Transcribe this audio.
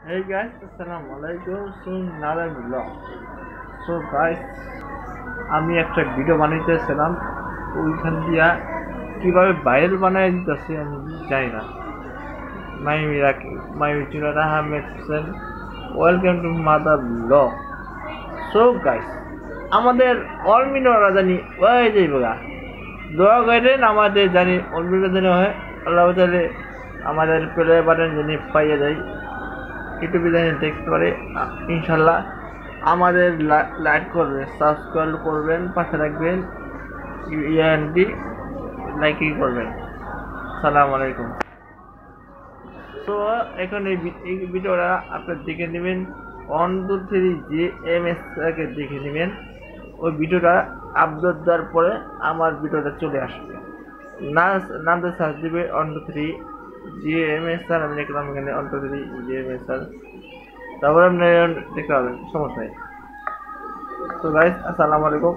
Hey guys, Assalamualaikum. So another vlog. So guys, আমি একটা video বানাইতেছিলাম ওইখান দিয়া কিভাবে ভাইরাল বানাই দিতেছে আমি জানি না। মাইমিরা Ahmed Hossain, welcome to mother blog. So guys, আমাদের অলমিনরা জানি ওই যাইব গা, দোয়া করেন আমাদের জানি অলমিনরা জানি হয় আল্লাহ তাআলা আমাদের প্লে বাটন জানি পাইয়ে দেয়, ইউটিউবে জানি দেখতে পারে ইনশাল্লাহ। আমাদের লাইক করবেন, সাবস্ক্রাইব করবেন, পাশে রাখবেন, লাইকিং করবেন। সালাম আলাইকুম। তো এখন এই ভিডিওটা আপনার দেখে নেবেন, 1 2 3 JMS কে দেখে নেবেন। ওই ভিডিওটা আপলোড দেওয়ার পরে আমার ভিডিওটা চলে আসবে, নামটা সার্চ দিবে 1 2 3 JMS স্যার। আমি দেখলাম এখানে 1 2 3 JMS স্যার, তারপরে আপনি দেখতে পাবেন, সমস্যা নেই। তো গাইস, আসসালামু আলাইকুম।